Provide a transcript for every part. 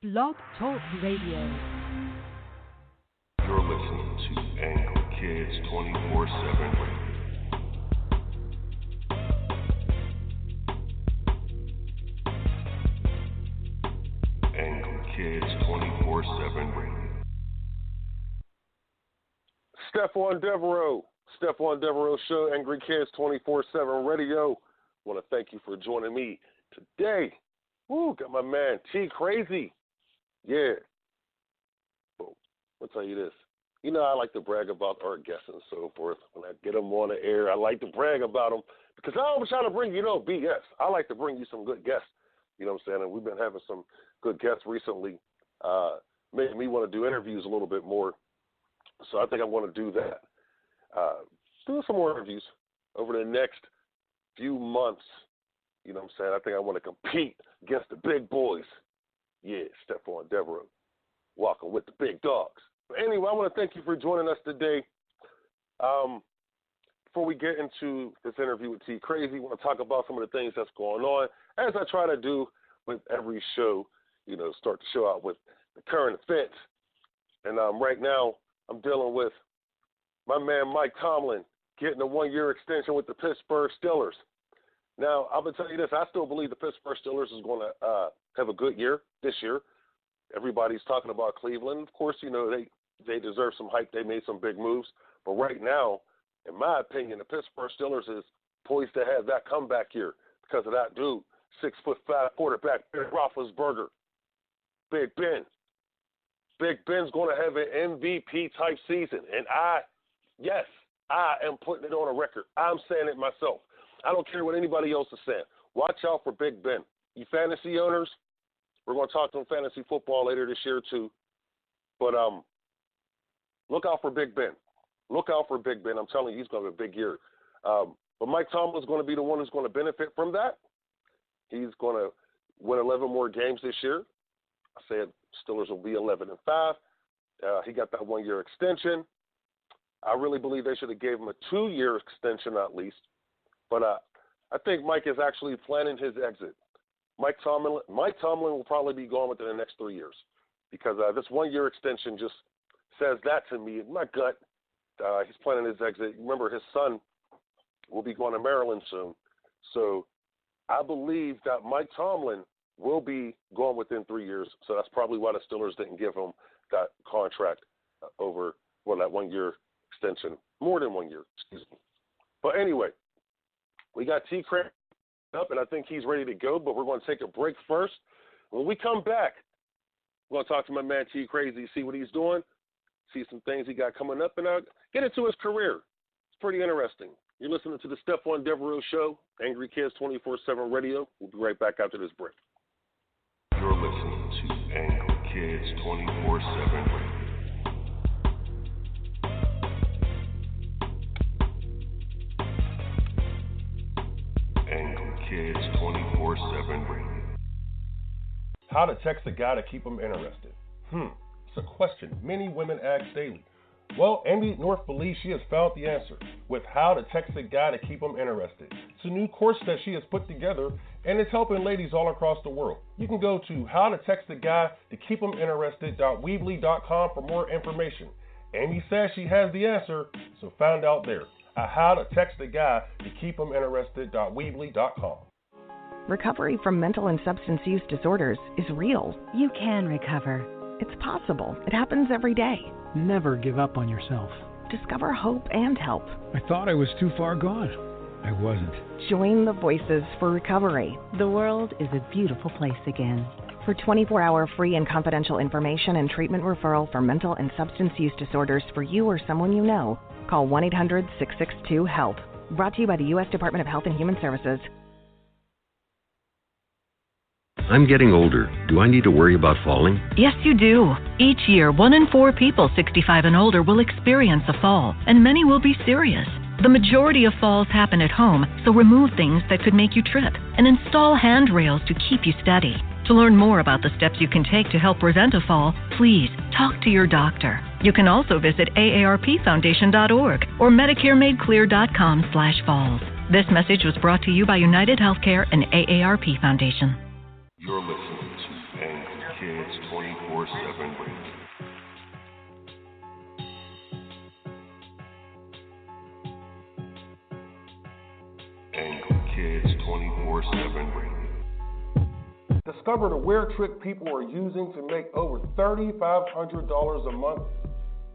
Blog Talk Radio. You're listening to Angle Kids 24/7 Radio. Angle Kids 24/7 Radio. Stephon Devereux Show, Angry Kids 24/7 Radio. I want to thank you for joining me today. Got my man T-Krazie. Yeah. Well, I'll tell you this. You know, I like to brag about our guests and so forth. When I get them on the air, I like to brag about them because I always try to bring you BS. I like to bring you some good guests. You know what I'm saying? And we've been having some good guests recently, making me want to do interviews a little bit more. So I think I want to do that. Do some more interviews over the next few months. You know what I'm saying? I think I want to compete against the big boys. Yeah, Stephon Devereux, walking with the big dogs. But anyway, I want to thank you for joining us today. Before we get into this interview with T-Krazie, I want to talk about some of the things that's going on, as I try to do with every show. You know, start the show out with the current events. And right now, I'm dealing with my man Mike Tomlin getting a 1-year extension with the Pittsburgh Steelers. Now, I'm going to tell you this. I still believe the Pittsburgh Steelers is going to have a good year this year. Everybody's talking about Cleveland. Of course, you know, they deserve some hype. They made some big moves. But right now, in my opinion, the Pittsburgh Steelers is poised to have that comeback year because of that dude, 6'5" quarterback, Ben Roethlisberger. Big Ben. Big Ben's going to have an MVP-type season. And I am putting it on a record. I'm saying it myself. I don't care what anybody else is saying. Watch out for Big Ben. You fantasy owners, we're going to talk some fantasy football later this year too. But look out for Big Ben. Look out for Big Ben. I'm telling you, he's going to have a big year. But Mike Tomlin's going to be the one who's going to benefit from that. He's going to win 11 more games this year. I said Steelers will be 11-5. He got that 1-year extension. I really believe they should have gave him a 2-year extension at least. But I think Mike is actually planning his exit. Mike Tomlin will probably be gone within the next 3 years because this 1-year extension just says that to me in my gut. He's planning his exit. Remember, his son will be going to Maryland soon. So I believe that Mike Tomlin will be gone within 3 years. So that's probably why the Steelers didn't give him that contract that 1-year extension. More than 1 year, excuse me. But anyway, we got T-Krazie up, and I think he's ready to go, but we're going to take a break first. When we come back, we're going to talk to my man T-Krazie, see what he's doing, see some things he got coming up, and get into his career. It's pretty interesting. You're listening to the Stephon Devereux Show, Angry Kids 24/7 Radio. We'll be right back after this break. You're listening to Angry Kids 24/7 Radio. Kids 24/7 Radio. How to text a guy to keep him interested? It's a question many women ask daily. Well, Amy North believes she has found the answer with How to Text a Guy to Keep Him Interested. It's a new course that she has put together, and it's helping ladies all across the world. You can go to howtotextaguytokeephiminterested.weebly.com for more information. Amy says she has the answer, so find out there. How to text a guy to keep him interested.weebly.com. Recovery from mental and substance use disorders is real. You can recover. It's possible. It happens every day. Never give up on yourself. Discover hope and help. I thought I was too far gone. I wasn't. Join the Voices for Recovery. The world is a beautiful place again. For 24-hour free and confidential information and treatment referral for mental and substance use disorders for you or someone you know, call 1-800-662-HELP. Brought to you by the U.S. Department of Health and Human Services. I'm getting older. Do I need to worry about falling? Yes, you do. Each year, 1 in 4 people 65 and older will experience a fall, and many will be serious. The majority of falls happen at home, so remove things that could make you trip and install handrails to keep you steady. To learn more about the steps you can take to help prevent a fall, please talk to your doctor. You can also visit aarpfoundation.org or medicaremadeclear.com/falls. This message was brought to you by United Healthcare and AARP Foundation. You're listening to Angry Kids 24/7 Radio. Angle Kids 24/7 Radio. Discover the weird trick people are using to make over $3,500 a month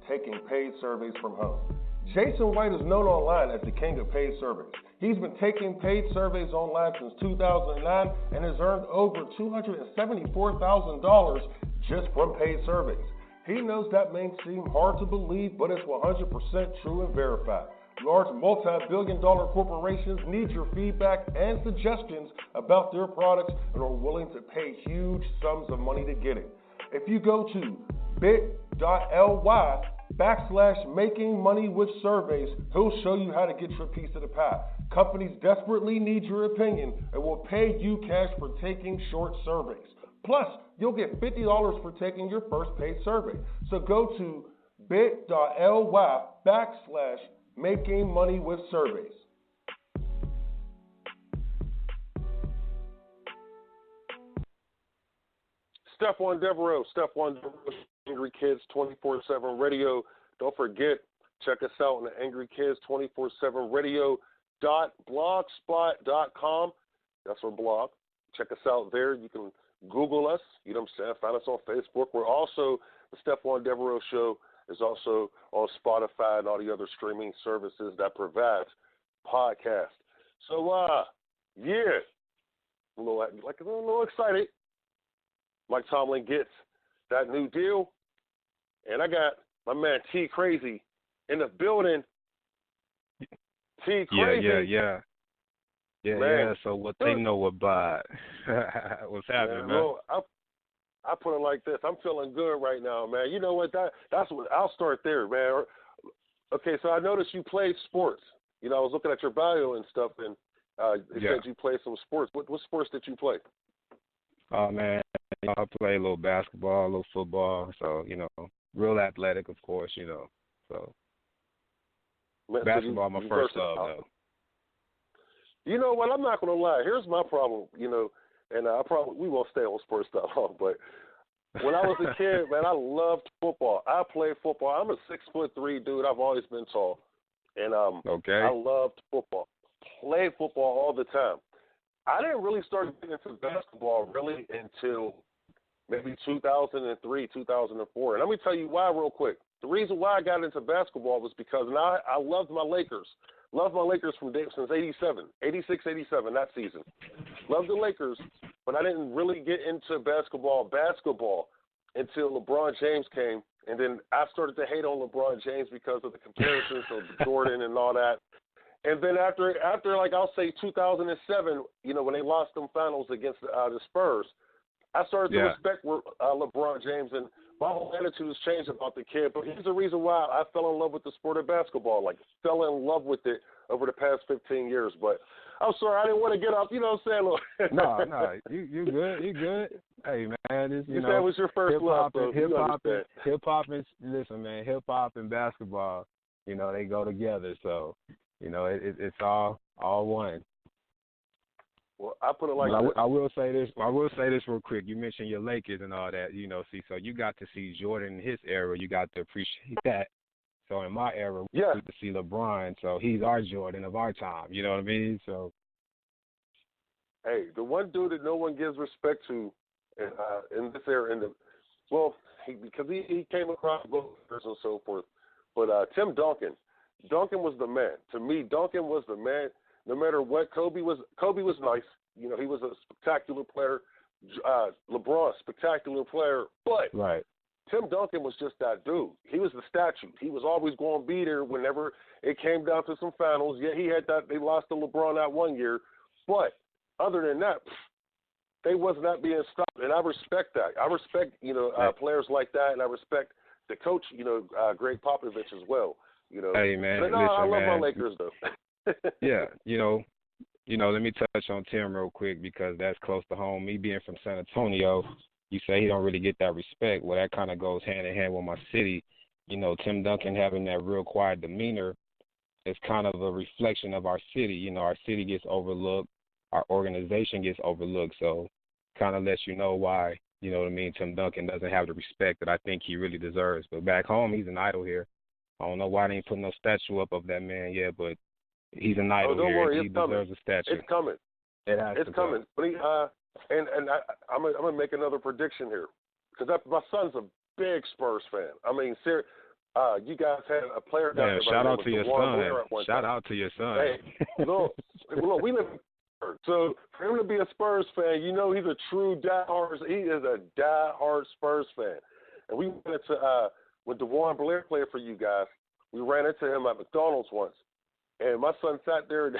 taking paid surveys from home. Jason White is known online as the king of paid surveys. He's been taking paid surveys online since 2009 and has earned over $274,000 just from paid surveys. He knows that may seem hard to believe, but it's 100% true and verified. Large multi-billion-dollar corporations need your feedback and suggestions about their products and are willing to pay huge sums of money to get it. If you go to bit.ly/makingmoneywithsurveys, he'll show you how to get your piece of the pie. Companies desperately need your opinion and will pay you cash for taking short surveys. Plus, you'll get $50 for taking your first paid survey. So go to bit.ly/makingmoneywithsurveys. Stephon Devereux, Angry Kids 24/7 Radio. Don't forget, check us out on the Angry Kids 24/7 Radio.blogspot.com. That's our blog. Check us out there. You can Google us. You know what I'm saying? Find us on Facebook. We're also, the Stephon Devereux Show is also on Spotify and all the other streaming services that provides podcasts. So, yeah, I'm a little excited. Mike Tomlin gets that new deal. And I got my man T-Krazie in the building. T-Krazie. Yeah. So what they know about what's happening, man? Well, I put it like this. I'm feeling good right now, man. You know what? That's what I'll start there, man. Okay, so I noticed you played sports. You know, I was looking at your bio and stuff, and it said you played some sports. What sports did you play? Oh, man, I play a little basketball, a little football. So, real athletic, of course, So, man, basketball, my first love, though. You know what? I'm not going to lie. Here's my problem, and we won't stay on sports that long, but when I was a kid, man, I loved football. I played football. I'm a 6'3" dude. I've always been tall, and I loved football. Played football all the time. I didn't really start getting into basketball really until maybe 2003, 2004. And let me tell you why real quick. The reason why I got into basketball was because I loved my Lakers. Loved my Lakers since 87, 86, 87, that season. Loved the Lakers, but I didn't really get into basketball until LeBron James came. And then I started to hate on LeBron James because of the comparisons of Jordan and all that. And then after like I'll say 2007, when they lost them finals against the Spurs, I started to respect LeBron James, and my whole attitude has changed about the kid. But here's the reason why I fell in love with the sport of basketball. Like, fell in love with it over the past 15 years. But I'm sorry, I didn't want to get up. You know what I'm saying? No, you good. You good. Hey, man, that was your first love, though. Hip-hop is, listen, man, hip-hop and basketball, they go together. So, it's all one. Well, I put it like this. I will say this real quick. You mentioned your Lakers and all that, so you got to see Jordan in his era. You got to appreciate that. So in my era, we get to see LeBron. So he's our Jordan of our time. You know what I mean? So, hey, the one dude that no one gives respect to in this era, because he came across both and so forth. But Tim Duncan was the man. To me, Duncan was the man. No matter what, Kobe was nice. He was a spectacular player. LeBron, spectacular player. But Tim Duncan was just that dude. He was the statue. He was always going to be there whenever it came down to some finals. Yeah, he had that. They lost to LeBron that one year. But other than that, they was not being stopped. And I respect that. I respect, players like that. And I respect the coach, Greg Popovich as well. Hey, man. But I love my Lakers, though. Yeah, let me touch on Tim real quick because that's close to home. Me being from San Antonio, you say he don't really get that respect. Well, that kind of goes hand in hand with my city. Tim Duncan having that real quiet demeanor is kind of a reflection of our city. Our city gets overlooked. Our organization gets overlooked. So kind of lets you know why, you know what I mean, Tim Duncan doesn't have the respect that I think he really deserves. But back home, he's an idol here. I don't know why they ain't putting no statue up of that man yet, but he's an idol don't here. worry, He deserves a statue. It's coming. It's coming. But I'm gonna make another prediction here because my son's a big Spurs fan. I mean, you guys had a player. Yeah, shout out to your son. Shout out to your son. Hey, look, we live in Pittsburgh, so for him to be a Spurs fan, you know he's a true diehard. He is a diehard Spurs fan. And we went into when DeJuan Blair played for you guys. We ran into him at McDonald's once, and my son sat there.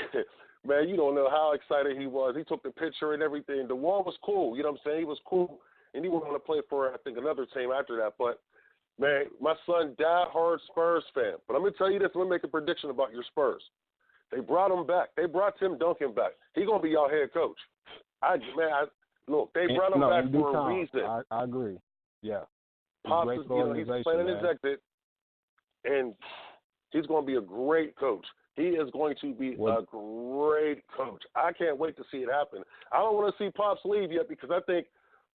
Man, you don't know how excited he was. He took the picture and everything. DeJuan was cool. You know what I'm saying? He was cool, and he went on to play for I think another team after that, but. Man, my son, diehard Spurs fan. But I'm going to tell you this. I'm going to make a prediction about your Spurs. They brought him back. They brought Tim Duncan back. He's going to be your head coach. Look, they brought him back for a reason. I agree. Yeah. Pops is, he's planning his exit, and he's going to be a great coach. He is going to be a great coach. I can't wait to see it happen. I don't want to see Pops leave yet because I think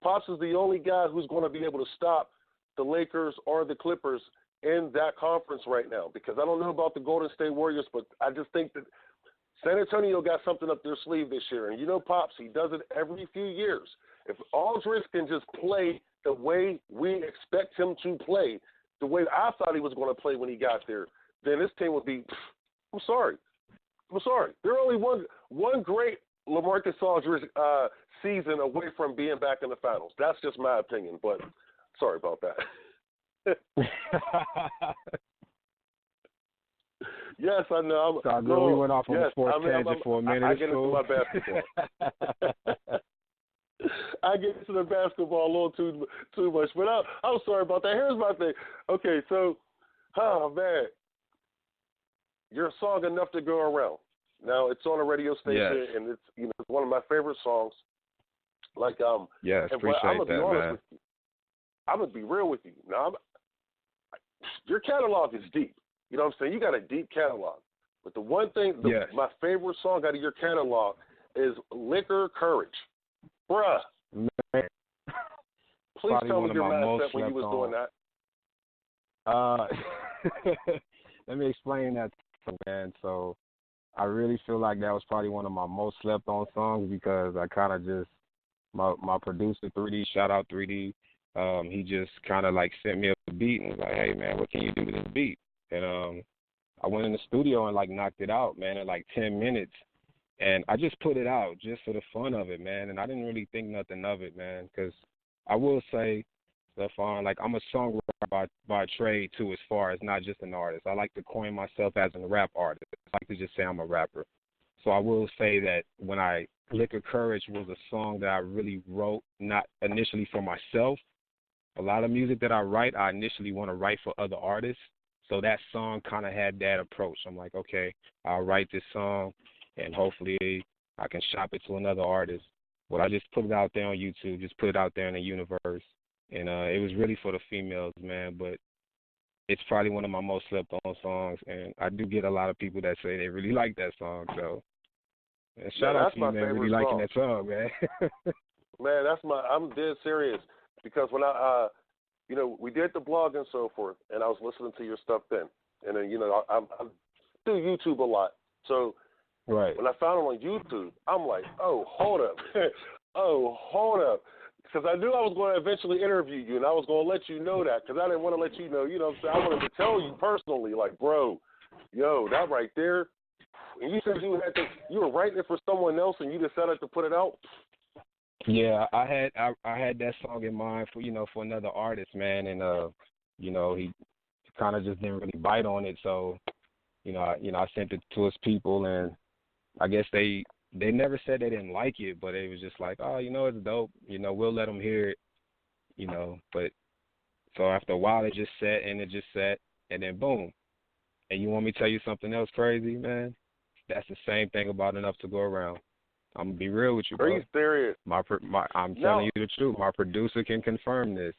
Pops is the only guy who's going to be able to stop the Lakers or the Clippers in that conference right now, because I don't know about the Golden State Warriors, but I just think that San Antonio got something up their sleeve this year. And you know, Pops, he does it every few years. If Aldridge can just play the way we expect him to play, the way I thought he was going to play when he got there, then this team would be, I'm sorry. They're only one great LaMarcus Aldridge season away from being back in the finals. That's just my opinion, but sorry about that. Yes, I know. We went off on a sports tangent for a minute. I get into my basketball. I get into the basketball a little too much, but I'm sorry about that. Here's my thing. Okay, so, man, you're a song enough to go around. Now it's on a radio station, and it's it's one of my favorite songs. Yes, appreciate that, man. I'm going to be real with you. Now, your catalog is deep. You know what I'm saying? You got a deep catalog. But the one thing, my favorite song out of your catalog is Liquor Courage. Bruh. Man. Please tell me your mindset when you was doing that. Let me explain that, man. So I really feel like that was probably one of my most slept on songs because I kind of just, my producer, 3D, shout out 3D, he just kind of like sent me a beat and was like, hey, man, what can you do to this beat? And I went in the studio and like knocked it out, man, in like 10 minutes. And I just put it out just for the fun of it, man. And I didn't really think nothing of it, man, because I will say, Stephon, like I'm a songwriter by trade too, as far as not just an artist. I like to coin myself as a rap artist. I like to just say I'm a rapper. So I will say that when Liquor Courage was a song that I really wrote, not initially for myself. A lot of music that I write, I initially want to write for other artists. So that song kind of had that approach. I'm like, okay, I'll write this song, and hopefully I can shop it to another artist. But I just put it out there on YouTube, just put it out there in the universe. And it was really for the females, man. But it's probably one of my most slept-on songs. And I do get a lot of people that say they really like that song. So shout out to you, man, really liking that song, man. Man, I'm dead serious. Because when we did the blog and so forth, and I was listening to your stuff then. And then, I do YouTube a lot. So right. When I found it on YouTube, I'm like, oh, hold up. Because I knew I was going to eventually interview you, and I was going to let you know that because I didn't want to let you know, you know what I'm saying? I wanted to tell you personally, like, bro, that right there. And you said you were writing it for someone else and you decided to put it out? Yeah, I had that song in mind for another artist, man, and he kind of just didn't really bite on it, so I sent it to his people, and I guess they never said they didn't like it, but it was just like, oh, it's dope, we'll let them hear it, but so after a while it just sat, and then boom, and you want me to tell you something else crazy, man? That's the same thing about Enough to Go Around. I'm gonna be real with you, bro. Are you serious? I'm telling you the truth. My producer can confirm this.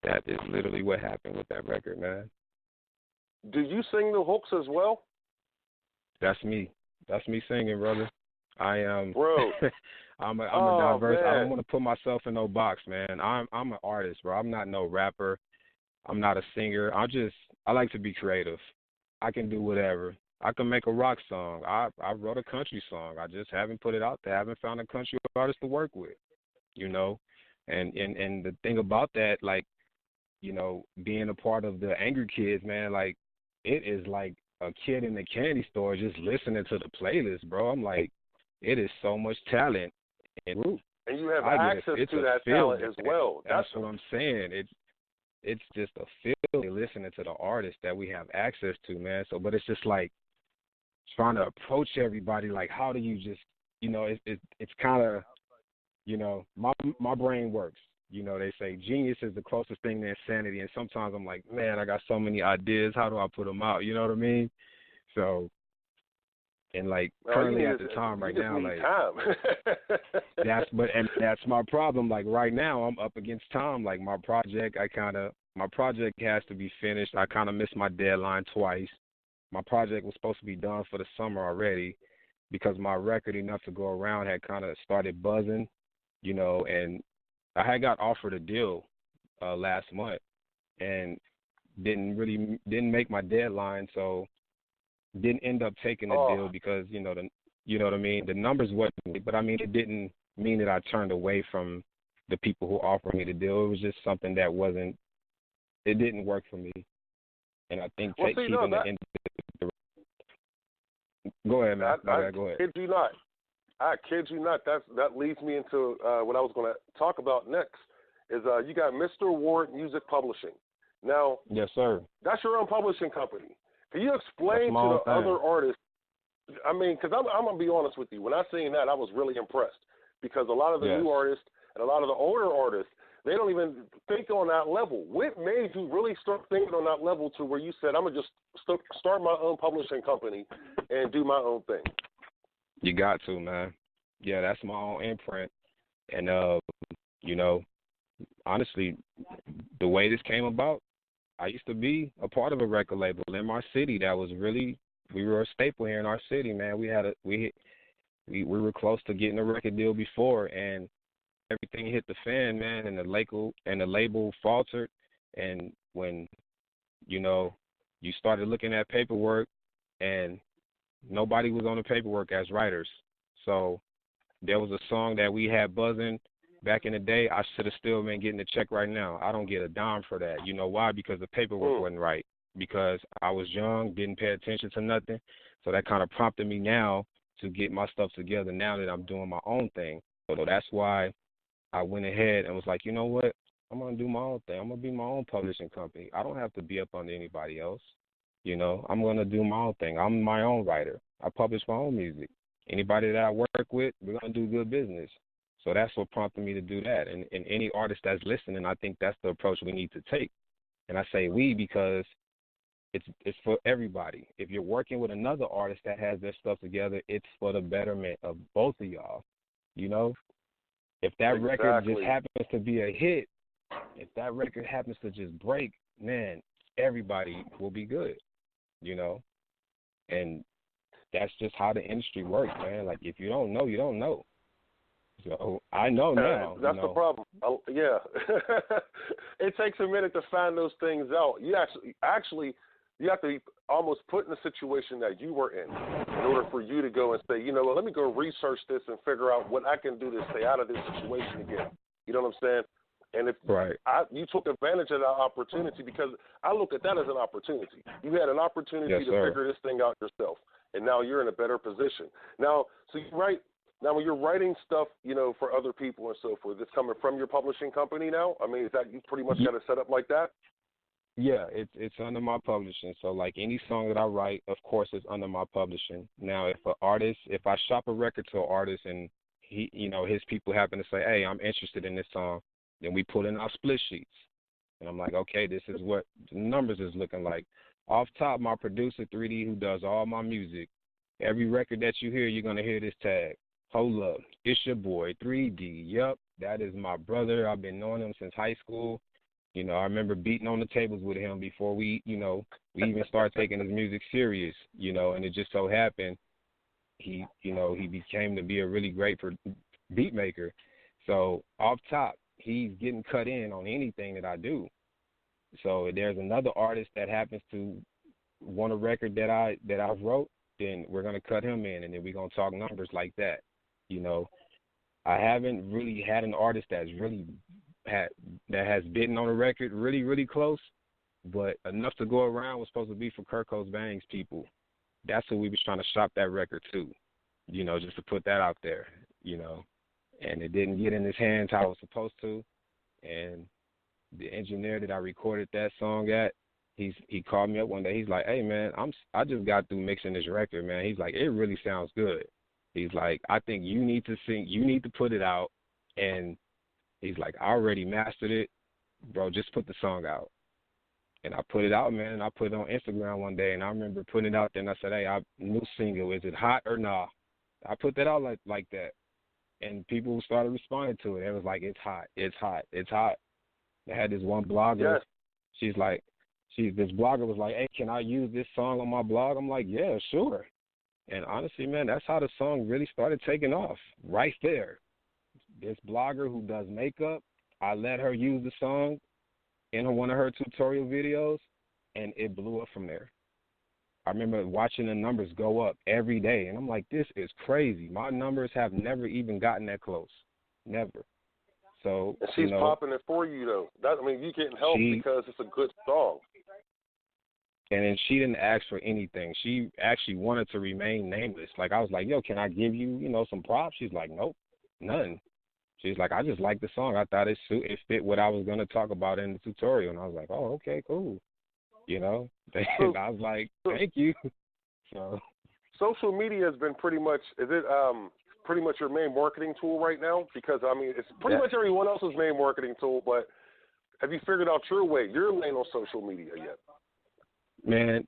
That is literally what happened with that record, man. Do you sing the hooks as well? That's me. That's me singing, brother. I am. Bro. I'm a diverse. Man. I don't want to put myself in no box, man. I'm an artist, bro. I'm not no rapper. I'm not a singer. I like to be creative. I can do whatever. I can make a rock song. I wrote a country song. I just haven't put it out there. I haven't found a country artist to work with, you know. And the thing about that, like, you know, being a part of the Angry Kids, man, like, it is like a kid in the candy store just listening to the playlist, bro. I'm like, it is so much talent in group. And you have access to that talent as well. That's what I'm saying. It's just a feeling listening to the artists that we have access to, man. So, but it's just like trying to approach everybody. Like, how do you just, you know, it's kind of, you know, my brain works. You know, they say genius is the closest thing to insanity, and sometimes I'm like, man, I got so many ideas. How do I put them out? You know what I mean? So, and like currently at the time right now, like that's my problem. Like right now, I'm up against time. Like my project has to be finished. I kind of missed my deadline twice. My project was supposed to be done for the summer already because my record Enough to Go Around had kind of started buzzing, you know, and I had got offered a deal last month and didn't make my deadline, so didn't end up taking the deal because you know what I mean. The numbers wasn't, but I mean it didn't mean that I turned away from the people who offered me the deal. It was just something that it didn't work for me, and I think keeping the Go ahead, man. Go ahead. I kid you not. That leads me into what I was going to talk about next. Is you got Mr. Ward Music Publishing. Now, yes, sir. That's your own publishing company. Can you explain to the other artists? I mean, because I'm going to be honest with you. When I seen that, I was really impressed because a lot of the new artists and a lot of the older artists, they don't even think on that level. What made you really start thinking on that level to where you said, I'm going to just start my own publishing company and do my own thing? You got to, man. Yeah, that's my own imprint. And, you know, honestly, the way this came about, I used to be a part of a record label in my city that was really, we were a staple here in our city, man. We were close to getting a record deal before, and everything hit the fan, man, and the label faltered. And when, you know, you started looking at paperwork and nobody was on the paperwork as writers. So there was a song that we had buzzing back in the day. I should have still been getting a check right now. I don't get a dime for that. You know why? Because the paperwork wasn't right. Because I was young, didn't pay attention to nothing. So that kind of prompted me now to get my stuff together now that I'm doing my own thing. So that's why I went ahead and was like, you know what? I'm going to do my own thing. I'm going to be my own publishing company. I don't have to be up under anybody else. You know, I'm going to do my own thing. I'm my own writer. I publish my own music. Anybody that I work with, we're going to do good business. So that's what prompted me to do that. And any artist that's listening, I think that's the approach we need to take. And I say we because it's for everybody. If you're working with another artist that has their stuff together, it's for the betterment of both of y'all. You know, if that record just happens to be a hit, if that record happens to just break, man, everybody will be good, you know. And that's just how the industry works, man. Like, if you don't know, you don't know. So I know now. That's the problem. Yeah. It takes a minute to find those things out. You actually you have to be almost put in the situation that you were in order for you to go and say, you know what, let me go research this and figure out what I can do to stay out of this situation again. You know what I'm saying? And if you took advantage of that opportunity, because I look at that as an opportunity. You had an opportunity to figure this thing out yourself, and now you're in a better position. Now, so you write. Now, when you're writing stuff, you know, for other people and so forth, it's coming from your publishing company now? I mean, is that you pretty much got it set up like that? Yeah, it's under my publishing. So, like, any song that I write, of course, is under my publishing. Now, if I shop a record to an artist and he, you know, his people happen to say, hey, I'm interested in this song, then we put in our split sheets. And I'm like, okay, this is what the numbers is looking like. Off top, my producer, 3D, who does all my music, every record that you hear, you're going to hear this tag. Hold up, it's your boy, 3D. Yep, that is my brother. I've been knowing him since high school. You know, I remember beating on the tables with him before we even started taking his music serious, you know, and it just so happened he became to be a really great beat maker. So off top, he's getting cut in on anything that I do. So if there's another artist that happens to want a record that I wrote, then we're gonna cut him in, and then we're gonna talk numbers like that. You know, I haven't really had an artist that has bitten on a record really close, but enough to go around was supposed to be for Kurt Cobain's people. That's who we was trying to shop that record to, you know, just to put that out there, you know. And it didn't get in his hands how it was supposed to. And the engineer that I recorded that song at, he called me up one day. He's like, "Hey man, I just got through mixing this record, man." He's like, "It really sounds good." He's like, "I think you need to sing, you need to put it out." And he's like, "I already mastered it, bro. Just put the song out." And I put it out, man. And I put it on Instagram one day, and I remember putting it out there. And I said, "Hey, new single, is it hot or nah?" I put that out like that, and people started responding to it. It was like, "It's hot, it's hot, it's hot." I had this one blogger. Yes. This blogger was like, "Hey, can I use this song on my blog?" I'm like, "Yeah, sure." And honestly, man, that's how the song really started taking off, right there. This blogger who does makeup, I let her use the song in one of her tutorial videos, and it blew up from there. I remember watching the numbers go up every day, and I'm like, this is crazy. My numbers have never even gotten that close. Never. So, and she's popping it for you, though. You can't help because it's a good song. And then she didn't ask for anything. She actually wanted to remain nameless. Like, I was like, "Yo, can I give you, some props?" She's like, "Nope, none." She's like, "I just like the song. I thought it fit what I was going to talk about in the tutorial." And I was like, "Oh, okay, cool." And I was like, "Thank you." So, social media has been pretty much your main marketing tool right now? Because, it's pretty much everyone else's main marketing tool, but have you figured out your lane on social media yet? Man,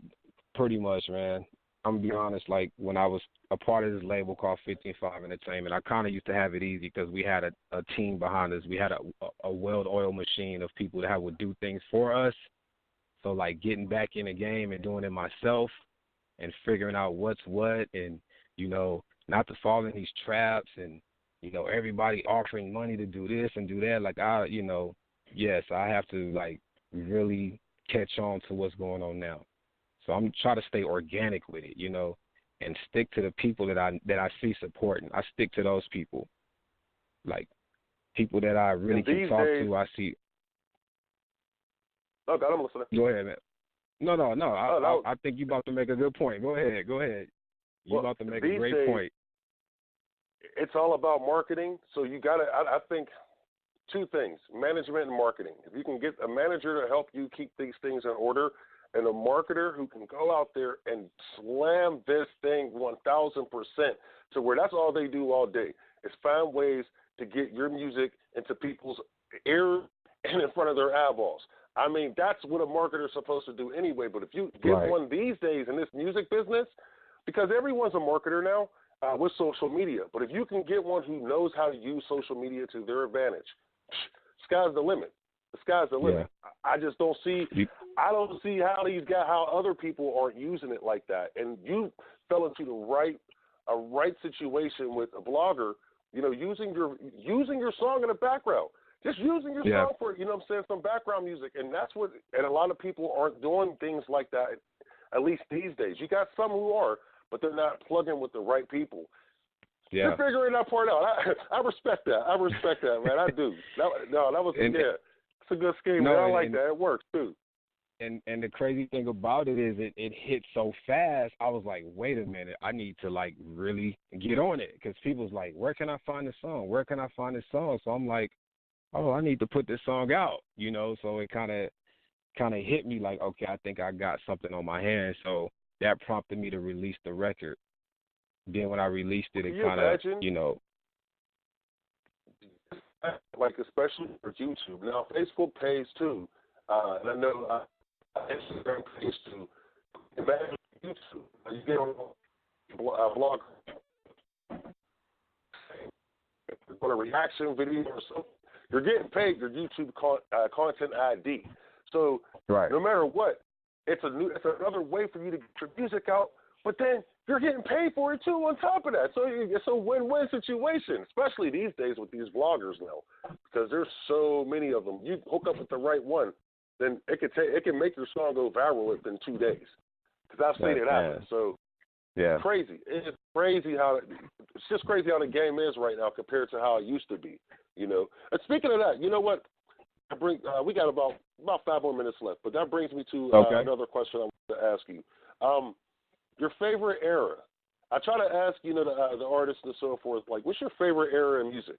pretty much, man. I'm going to be honest, like, when I was a part of this label called 15-5 Entertainment, I kind of used to have it easy because we had a team behind us. We had a well-oiled machine of people that would do things for us. So, like, getting back in the game and doing it myself and figuring out what's what and, not to fall in these traps and, everybody offering money to do this and do that. Like, yes, I have to, like, really catch on to what's going on now. So I'm trying to stay organic with it, and stick to the people that I see supporting. I stick to those people, like people that I really can talk to. I see. Oh, God, I'm listening. Go ahead, man. No. I think you're about to make a good point. Go ahead. You're about to make a great point. It's all about marketing. So you got to, I think, two things, management and marketing. If you can get a manager to help you keep these things in order and a marketer who can go out there and slam this thing 1,000% to where that's all they do all day is find ways to get your music into people's ears and in front of their eyeballs. That's what a marketer is supposed to do anyway. But if you get one these days in this music business, because everyone's a marketer now with social media, but if you can get one who knows how to use social media to their advantage, sky's the limit. The sky's the limit. Yeah. I just don't see. I don't see how other people aren't using it like that. And you fell into a right situation with a blogger. Using your song in the background, just using your song for some background music, and that's what. And a lot of people aren't doing things like that. At least these days, you got some who are, but they're not plugging with the right people. Yeah. You're figuring that part out. I respect that. Man. I do. It's a good scheme. No, I like that. It works too. And the crazy thing about it is it hit so fast. I was like, wait a minute, I need to like really get on it because people's like, where can I find this song? Where can I find this song? So I'm like, oh, I need to put this song out. So it kind of hit me like, okay, I think I got something on my hands. So that prompted me to release the record. Then when I released it, it kind of, like especially for YouTube. Now Facebook pays too, and I know Instagram pays too. Imagine YouTube. You get on a blog, on a reaction video or something. You're getting paid your YouTube content ID. So no matter what, it's another way for you to get your music out. But then you're getting paid for it too on top of that. So it's a win-win situation, especially these days with these vloggers now, because there's so many of them. You hook up with the right one, then it can make your song go viral within 2 days. Because I've seen it happen. So yeah, crazy. It's just crazy how the game is right now compared to how it used to be. You know. And speaking of that, you know what? We got about 5 more minutes left, but that brings me to another question I want to ask you. Your favorite era. I try to ask, you know, the artists and so forth, like, what's your favorite era in music?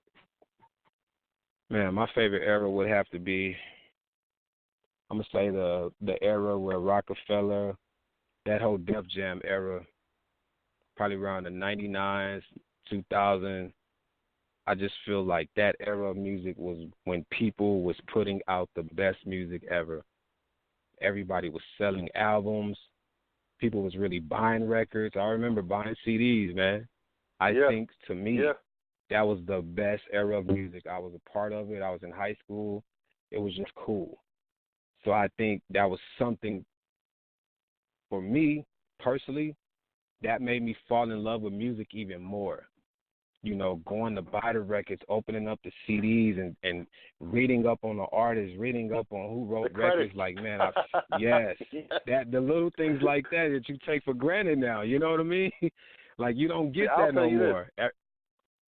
Man, my favorite era would have to be, I'm going to say the era where Rockefeller, that whole Def Jam era, probably around the 99s, 2000. I just feel like that era of music was when people was putting out the best music ever. Everybody was selling albums. People was really buying records. I remember buying CDs, man. I think, to me, that was the best era of music. I was a part of it. I was in high school. It was just cool. So I think that was something, for me, personally, that made me fall in love with music even more. You know, going to buy the records, opening up the CDs, and reading up on the artists, reading up on who wrote records. Like, man, that the little things like that you take for granted now. You know what I mean? Like, you don't get that no more.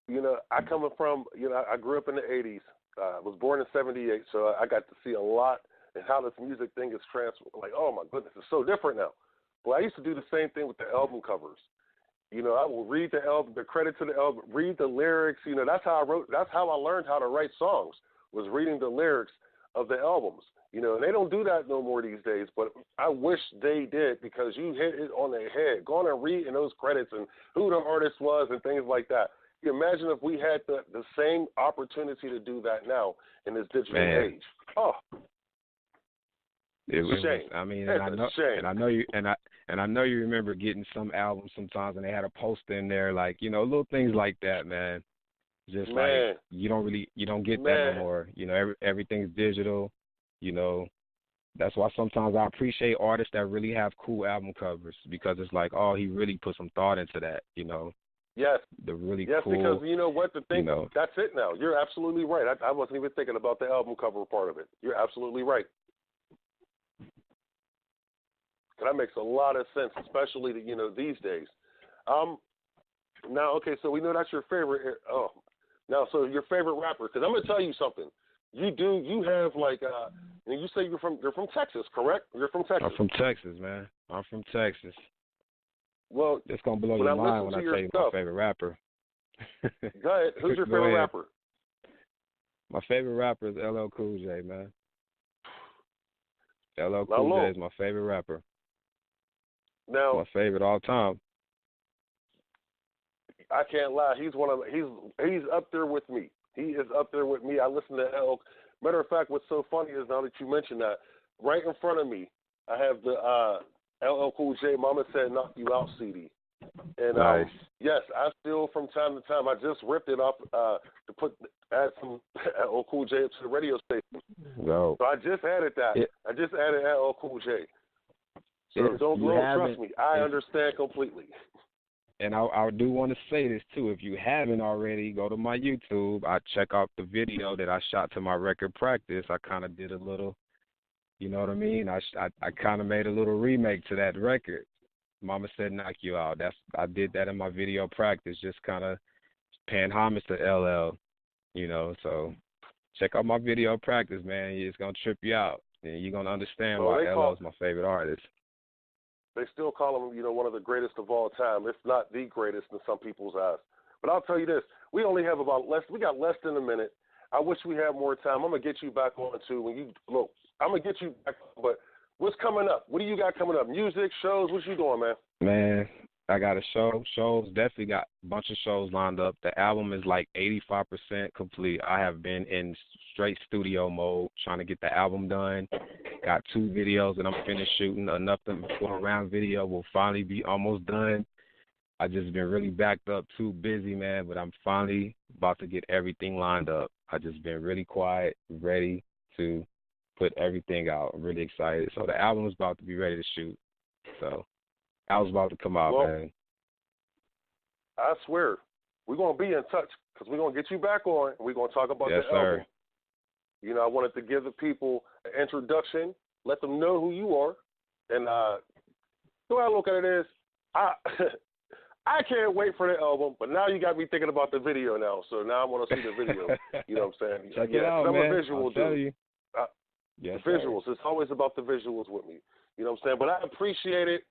You know, I grew up in the 80s. Was born in 78, so I got to see a lot and how this music thing is transferred. Like, oh my goodness, it's so different now. Well, I used to do the same thing with the album covers. You know, I will read the album, the credit to the album, read the lyrics. You know, that's how I learned how to write songs, was reading the lyrics of the albums. You know, and they don't do that no more these days, but I wish they did, because you hit it on the head. Going and reading those credits and who the artist was and things like that. You imagine if we had the same opportunity to do that now in this digital age. Oh. It was, I mean, and I know you remember getting some albums sometimes, and they had a poster in there, like, you know, little things like that, man. Just like you don't get that no more. You know, everything's digital. You know, that's why sometimes I appreciate artists that really have cool album covers, because it's like, oh, he really put some thought into that. You know. Yes. The really cool. Yes, because you know what, that's it now. You're absolutely right. I wasn't even thinking about the album cover part of it. You're absolutely right. That makes a lot of sense, especially these days. Now, okay, so we know that's your favorite. So your favorite rapper, because I'm gonna tell you something. You have like, you say you're from Texas, correct? You're from Texas. I'm from Texas, man. I'm from Texas. Well, it's gonna blow your mind when I tell you my favorite rapper. Go ahead. Who's your favorite rapper? My favorite rapper is LL Cool J, man. LL Cool J is my favorite rapper. Now, my favorite all time. I can't lie. He's up there with me. He is up there with me. I listen to LL. Matter of fact, what's so funny is, now that you mentioned that, right in front of me, I have the LL Cool J "Mama Said Knock You Out" CD. And nice. Yes, I still from time to time, I just ripped it off to add some LL Cool J to the radio station. No. So I just added that. I just added LL Cool J. So don't trust me. I understand completely. And I do want to say this too. If you haven't already, go to my YouTube. I check out the video that I shot to my record practice. I kind of did a little, you know what I mean? I kind of made a little remake to that record. Mama Said Knock You Out. I did that in my video practice, just kind of paying homage to LL, So check out my video practice, man. It's gonna trip you out, and you're gonna understand why LL is my favorite artist. They still call him, one of the greatest of all time, if not the greatest in some people's eyes. But I'll tell you this: we only have we got less than a minute. I wish we had more time. I'm gonna get you back on too. I'm gonna get you back, but. What's coming up? What do you got coming up? Music, shows? What you doing, man? Man, I got a shows. Definitely got a bunch of shows lined up. The album is like 85% complete. I have been in straight studio mode trying to get the album done. Got 2 videos that I'm finished shooting. Enough for a round video will finally be almost done. I just been really backed up, too busy, man, but I'm finally about to get everything lined up. I just been really quiet, ready to put everything out. I'm really excited. So the album is about to be ready to shoot. So album's about to come out, man. I swear, we're going to be in touch because we're going to get you back on and we're going to talk about yes, the album. Sir. You know, I wanted to give the people an introduction, let them know who you are. And the way I look at it is, I can't wait for the album, but now you got me thinking about the video now. So now I want to see the video. You know what I'm saying? Check it out, man. Visual I'll tell you. Yes, the visuals. Sir. It's always about the visuals with me. You know what I'm saying? But I appreciate it.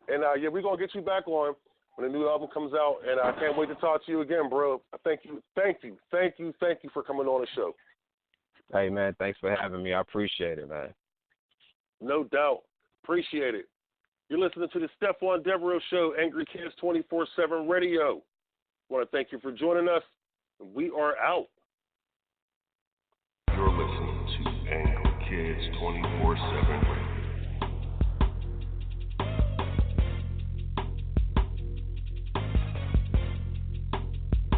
And, yeah, we're going to get you back on when the new album comes out. And I can't wait to talk to you again, bro. Thank you for coming on the show. Hey, man, thanks for having me. I appreciate it, man. No doubt. Appreciate it. You're listening to the Stephon Devereux Show, Angry Kids 24/7 Radio. I want to thank you for joining us. We are out. You're listening to Angry Kids 24/7 Radio.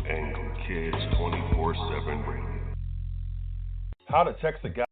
Angry Kids 24/7 Radio. How to text a guy.